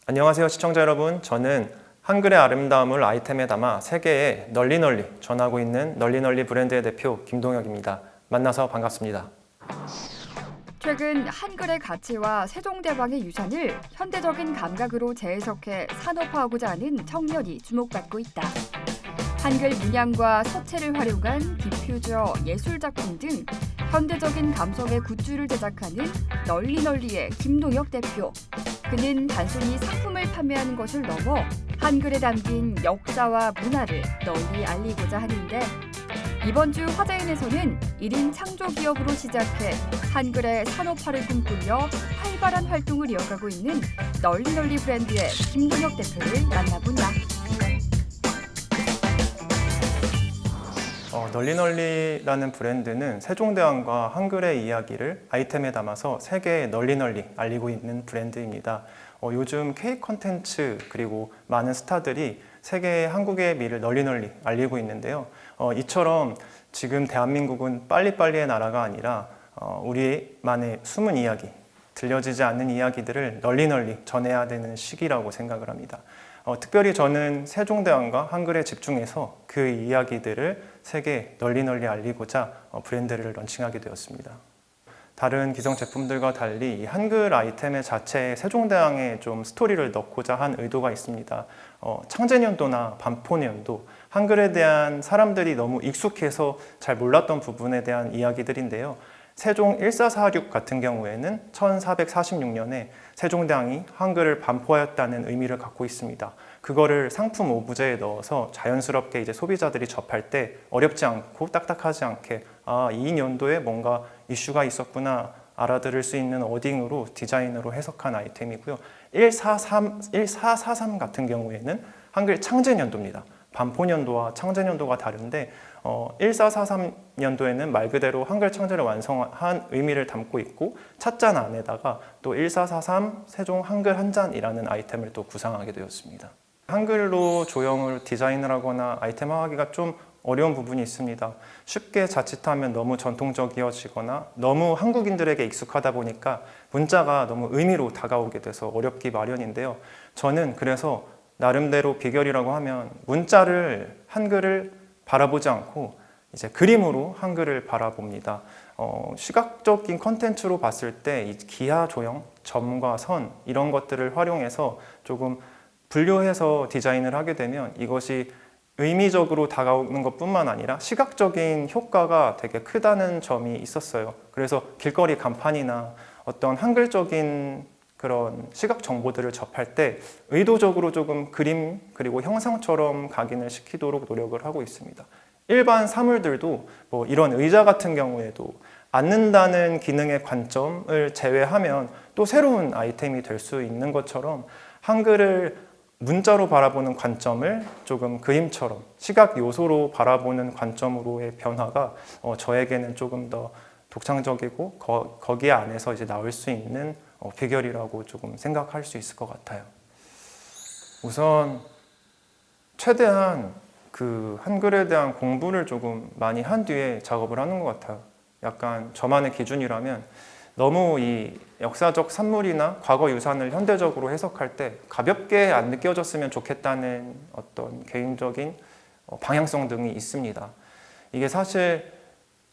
안녕하세요 시청자 여러분. 저는 한글의 아름다움을 아이템에 담아 세계에 널리 전하고 있는 널리 브랜드의 대표 김동혁입니다. 만나서 반갑습니다. 최근 한글의 가치와 세종대왕의 유산을 현대적인 감각으로 재해석해 산업화하고자 하는 청년이 주목받고 있다. 한글 문양과 서체를 활용한 디퓨저, 예술작품 등 현대적인 감성의 굿즈를 제작하는 널리의 김동혁 대표. 그는 단순히 상품을 판매하는 것을 넘어 한글에 담긴 역사와 문화를 널리 알리고자 하는데, 이번 주 화제인에서는 1인 창조기업으로 시작해 한글의 산업화를 꿈꾸며 활발한 활동을 이어가고 있는 널리 브랜드의 김동혁 대표를 만나본다. 널리라는 브랜드는 세종대왕과 한글의 이야기를 아이템에 담아서 세계에 널리 알리고 있는 브랜드입니다. 요즘 K 콘텐츠 그리고 많은 스타들이 세계의 한국의 미를 널리 알리고 있는데요. 이처럼 지금 대한민국은 빨리빨리의 나라가 아니라 우리만의 숨은 이야기, 들려지지 않는 이야기들을 널리 전해야 되는 시기라고 생각을 합니다. 특별히 저는 세종대왕과 한글에 집중해서 그 이야기들을 세계에 널리 알리고자 브랜드를 런칭하게 되었습니다. 다른 기성 제품들과 달리 이 한글 아이템의 자체에 세종대왕의 좀 스토리를 넣고자 한 의도가 있습니다. 창제년도나 반포년도, 한글에 대한 사람들이 너무 익숙해서 잘 몰랐던 부분에 대한 이야기들인데요. 세종 1446 같은 경우에는 1446년에 세종대왕이 한글을 반포하였다는 의미를 갖고 있습니다. 그거를 상품 오브제에 넣어서 자연스럽게 이제 소비자들이 접할 때 어렵지 않고 딱딱하지 않게 이 년도에 뭔가 이슈가 있었구나 알아들을 수 있는 워딩으로 디자인으로 해석한 아이템이고요. 1443 같은 경우에는 한글 창제년도입니다. 반포년도와 창제년도가 다른데 1443년도에는 말 그대로 한글 창제를 완성한 의미를 담고 있고 찻잔 안에다가 또 1443 세종 한글 한잔이라는 아이템을 또 구상하게 되었습니다. 한글로 조형을 디자인을 하거나 아이템화하기가 좀 어려운 부분이 있습니다. 쉽게 자칫하면 너무 전통적이어지거나 너무 한국인들에게 익숙하다 보니까 문자가 너무 의미로 다가오게 돼서 어렵기 마련인데요. 저는 그래서 나름대로 비결이라고 하면 문자를 한글을 바라보지 않고 이제 그림으로 한글을 바라봅니다. 시각적인 컨텐츠로 봤을 때 이 기하 조형, 점과 선 이런 것들을 활용해서 조금 분류해서 디자인을 하게 되면 이것이 의미적으로 다가오는 것뿐만 아니라 시각적인 효과가 되게 크다는 점이 있었어요. 그래서 길거리 간판이나 어떤 한글적인 그런 시각 정보들을 접할 때 의도적으로 조금 그림 그리고 형상처럼 각인을 시키도록 노력을 하고 있습니다. 일반 사물들도 뭐 이런 의자 같은 경우에도 앉는다는 기능의 관점을 제외하면 또 새로운 아이템이 될 수 있는 것처럼 한글을 문자로 바라보는 관점을 조금 그림처럼 시각 요소로 바라보는 관점으로의 변화가 저에게는 조금 더 독창적이고 거기에 안에서 이제 나올 수 있는 비결이라고 조금 생각할 수 있을 것 같아요. 우선 최대한 그 한글에 대한 공부를 조금 많이 한 뒤에 작업을 하는 것 같아요. 약간 저만의 기준이라면 너무 이 역사적 산물이나 과거 유산을 현대적으로 해석할 때 가볍게 안 느껴졌으면 좋겠다는 어떤 개인적인 방향성 등이 있습니다. 이게 사실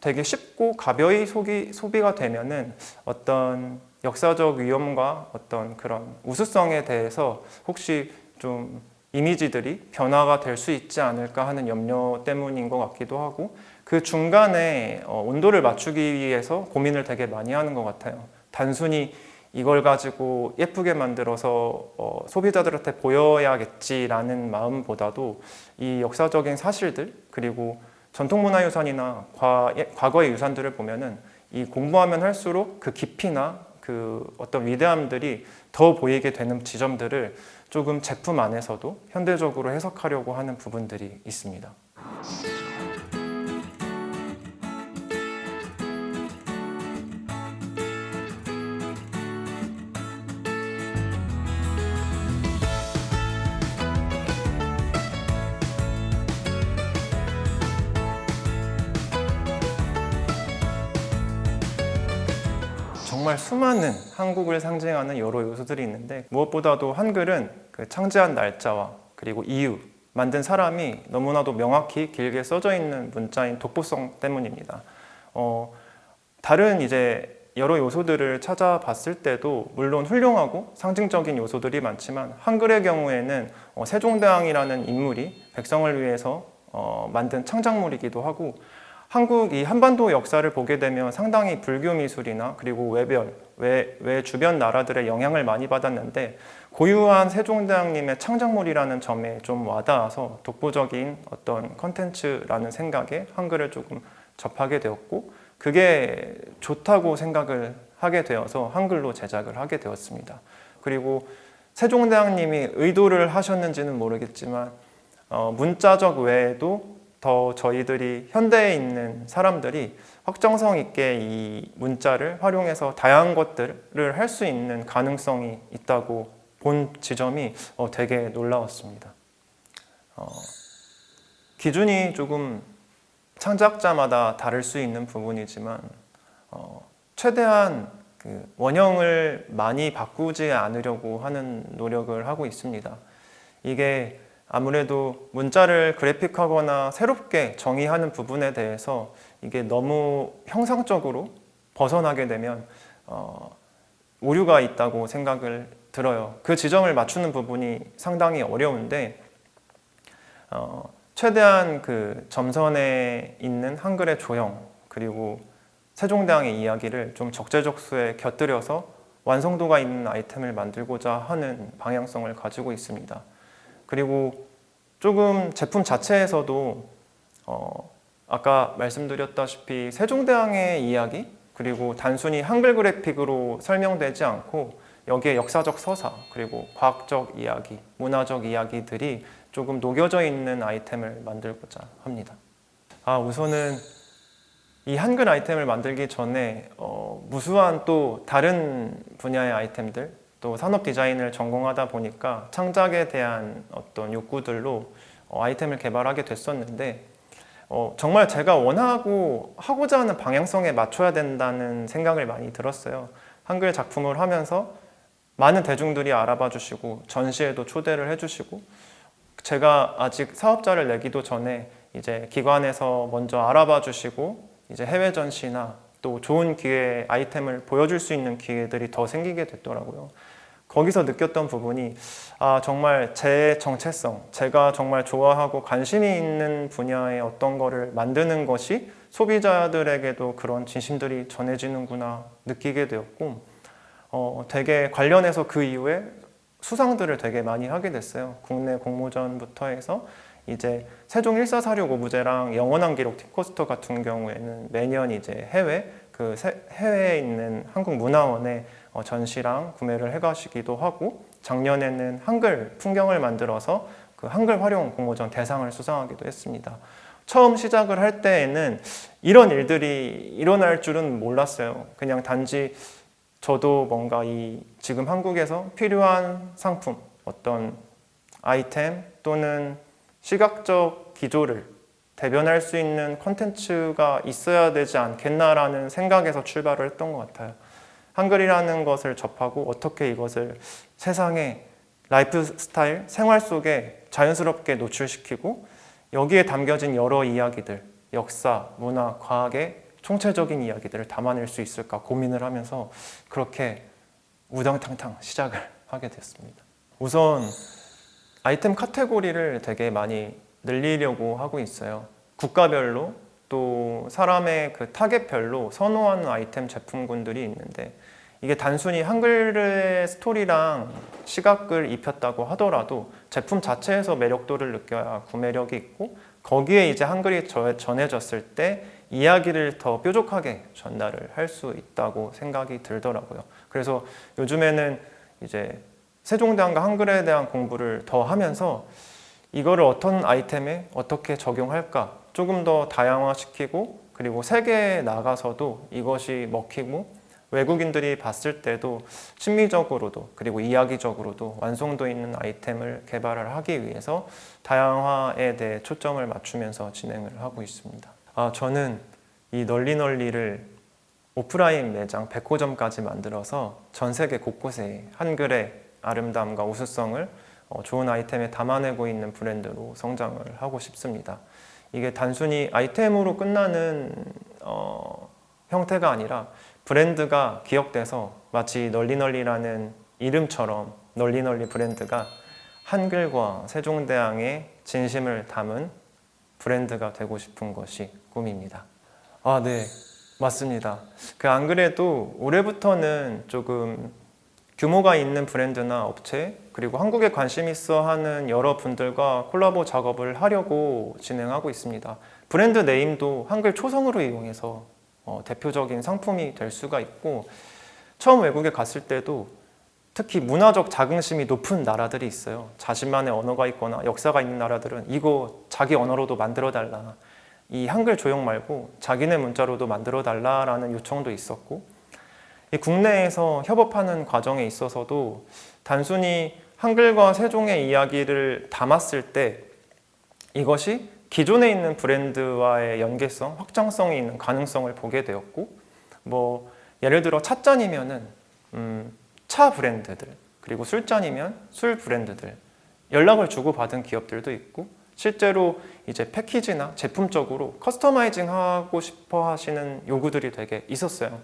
되게 쉽고 가벼이 소비가 되면은 어떤 역사적 위험과 어떤 그런 우수성에 대해서 혹시 좀 이미지들이 변화가 될 수 있지 않을까 하는 염려 때문인 것 같기도 하고, 그 중간에 온도를 맞추기 위해서 고민을 되게 많이 하는 것 같아요. 단순히 이걸 가지고 예쁘게 만들어서 소비자들한테 보여야겠지라는 마음보다도 이 역사적인 사실들 그리고 전통문화유산이나 과거의 유산들을 보면은 이 공부하면 할수록 그 깊이나 그 어떤 위대함들이 더 보이게 되는 지점들을 조금 제품 안에서도 현대적으로 해석하려고 하는 부분들이 있습니다. 정말 수많은 한국을 상징하는 여러 요소들이 있는데 무엇보다도 한글은 그 창제한 날짜와 그리고 이유, 만든 사람이 너무나도 명확히 길게 써져 있는 문자인 독보성 때문입니다. 다른 이제 여러 요소들을 찾아봤을 때도 물론 훌륭하고 상징적인 요소들이 많지만 한글의 경우에는 세종대왕이라는 인물이 백성을 위해서 만든 창작물이기도 하고 한국 이 한반도 역사를 보게 되면 상당히 불교 미술이나 그리고 외 주변 나라들의 영향을 많이 받았는데 고유한 세종대왕님의 창작물이라는 점에 좀 와닿아서 독보적인 어떤 컨텐츠라는 생각에 한글을 조금 접하게 되었고 그게 좋다고 생각을 하게 되어서 한글로 제작을 하게 되었습니다. 그리고 세종대왕님이 의도를 하셨는지는 모르겠지만 문자적 외에도 더 저희들이 현대에 있는 사람들이 확정성 있게 이 문자를 활용해서 다양한 것들을 할 수 있는 가능성이 있다고 본 지점이 되게 놀라웠습니다. 기준이 조금 창작자마다 다를 수 있는 부분이지만 최대한 그 원형을 많이 바꾸지 않으려고 하는 노력을 하고 있습니다. 이게 아무래도 문자를 그래픽하거나 새롭게 정의하는 부분에 대해서 이게 너무 형상적으로 벗어나게 되면 오류가 있다고 생각을 들어요. 그 지점을 맞추는 부분이 상당히 어려운데 최대한 그 점선에 있는 한글의 조형 그리고 세종대왕의 이야기를 좀 적재적소에 곁들여서 완성도가 있는 아이템을 만들고자 하는 방향성을 가지고 있습니다. 그리고 조금 제품 자체에서도 아까 말씀드렸다시피 세종대왕의 이야기 그리고 단순히 한글 그래픽으로 설명되지 않고 여기에 역사적 서사 그리고 과학적 이야기, 문화적 이야기들이 조금 녹여져 있는 아이템을 만들고자 합니다. 우선은 이 한글 아이템을 만들기 전에 무수한 또 다른 분야의 아이템들 또 산업 디자인을 전공하다 보니까 창작에 대한 어떤 욕구들로 아이템을 개발하게 됐었는데 정말 제가 원하고 하고자 하는 방향성에 맞춰야 된다는 생각을 많이 들었어요. 한글 작품을 하면서 많은 대중들이 알아봐 주시고 전시에도 초대를 해주시고 제가 아직 사업자를 내기도 전에 이제 기관에서 먼저 알아봐 주시고 이제 해외 전시나 또 좋은 기회 아이템을 보여줄 수 있는 기회들이 더 생기게 됐더라고요. 거기서 느꼈던 부분이 정말 제 정체성, 제가 정말 좋아하고 관심이 있는 분야의 어떤 거를 만드는 것이 소비자들에게도 그런 진심들이 전해지는구나 느끼게 되었고 되게 관련해서 그 이후에 수상들을 되게 많이 하게 됐어요. 국내 공모전부터 해서 이제 세종 1446 오브제랑 영원한 기록 팁코스터 같은 경우에는 매년 이제 해외에 있는 한국문화원에 전시랑 구매를 해가시기도 하고 작년에는 한글 풍경을 만들어서 그 한글 활용 공모전 대상을 수상하기도 했습니다. 처음 시작을 할 때에는 이런 일들이 일어날 줄은 몰랐어요. 그냥 단지 저도 뭔가 지금 한국에서 필요한 상품, 어떤 아이템 또는 시각적 기조를 대변할 수 있는 콘텐츠가 있어야 되지 않겠나라는 생각에서 출발을 했던 것 같아요. 한글이라는 것을 접하고 어떻게 이것을 세상의 라이프 스타일, 생활 속에 자연스럽게 노출시키고 여기에 담겨진 여러 이야기들, 역사, 문화, 과학의 총체적인 이야기들을 담아낼 수 있을까 고민을 하면서 그렇게 우당탕탕 시작을 하게 됐습니다. 우선 아이템 카테고리를 되게 많이 늘리려고 하고 있어요. 국가별로 또 사람의 그 타겟별로 선호하는 아이템 제품군들이 있는데 이게 단순히 한글의 스토리랑 시각을 입혔다고 하더라도 제품 자체에서 매력도를 느껴야 구매력이 있고 거기에 이제 한글이 전해졌을 때 이야기를 더 뾰족하게 전달을 할 수 있다고 생각이 들더라고요. 그래서 요즘에는 이제 세종대왕과 한글에 대한 공부를 더 하면서 이거를 어떤 아이템에 어떻게 적용할까 조금 더 다양화시키고 그리고 세계에 나가서도 이것이 먹히고 외국인들이 봤을 때도 심미적으로도 그리고 이야기적으로도 완성도 있는 아이템을 개발을 하기 위해서 다양화에 대해 초점을 맞추면서 진행을 하고 있습니다. 저는 이 널리널리를 오프라인 매장 100호점까지 만들어서 전 세계 곳곳에 한글의 아름다움과 우수성을 좋은 아이템에 담아내고 있는 브랜드로 성장을 하고 싶습니다. 이게 단순히 아이템으로 끝나는 형태가 아니라 브랜드가 기억돼서 마치 널리널리라는 이름처럼 널리널리 브랜드가 한글과 세종대왕의 진심을 담은 브랜드가 되고 싶은 것이 꿈입니다. 아, 네, 맞습니다. 안 그래도 올해부터는 조금 규모가 있는 브랜드나 업체 그리고 한국에 관심 있어 하는 여러분들과 콜라보 작업을 하려고 진행하고 있습니다. 브랜드 네임도 한글 초성으로 이용해서 대표적인 상품이 될 수가 있고, 처음 외국에 갔을 때도 특히 문화적 자긍심이 높은 나라들이 있어요. 자신만의 언어가 있거나 역사가 있는 나라들은 이거 자기 언어로도 만들어 달라, 이 한글 조형 말고 자기네 문자로도 만들어 달라라는 요청도 있었고, 이 국내에서 협업하는 과정에 있어서도 단순히 한글과 세종의 이야기를 담았을 때 이것이 기존에 있는 브랜드와의 연계성, 확장성이 있는 가능성을 보게 되었고, 예를 들어 찻잔이면은 차 브랜드들, 그리고 술잔이면 술 브랜드들, 연락을 주고받은 기업들도 있고, 실제로 이제 패키지나 제품적으로 커스터마이징 하고 싶어 하시는 요구들이 되게 있었어요.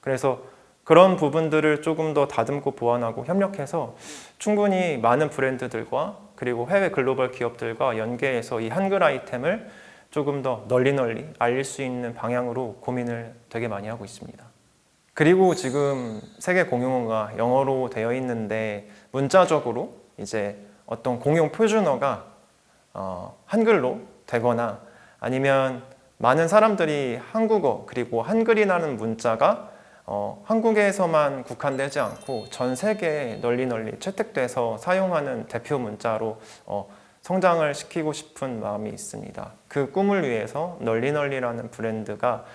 그래서 그런 부분들을 조금 더 다듬고 보완하고 협력해서 충분히 많은 브랜드들과 그리고 해외 글로벌 기업들과 연계해서 이 한글 아이템을 조금 더 널리 알릴 수 있는 방향으로 고민을 되게 많이 하고 있습니다. 그리고 지금 세계 공용어가 영어로 되어 있는데 문자적으로 이제 어떤 공용 표준어가 한글로 되거나, 아니면 많은 사람들이 한국어 그리고 한글이라는 문자가 한국에서만 국한되지 않고 전 세계에 널리 채택돼서 사용하는 대표 문자로 성장을 시키고 싶은 마음이 있습니다. 그 꿈을 위해서 널리라는 브랜드가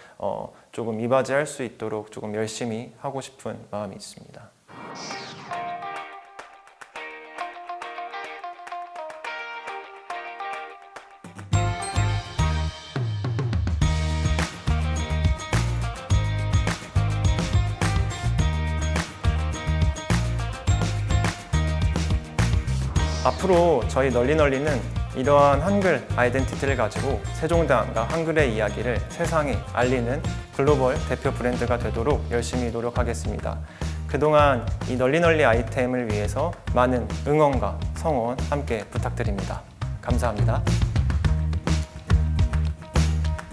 조금 이바지할 수 있도록 조금 열심히 하고 싶은 마음이 있습니다. 앞으로 저희 널리는 이러한 한글 아이덴티티를 가지고 세종대왕과 한글의 이야기를 세상에 알리는 글로벌 대표 브랜드가 되도록 열심히 노력하겠습니다. 그동안 이 널리 아이템을 위해서 많은 응원과 성원 함께 부탁드립니다. 감사합니다.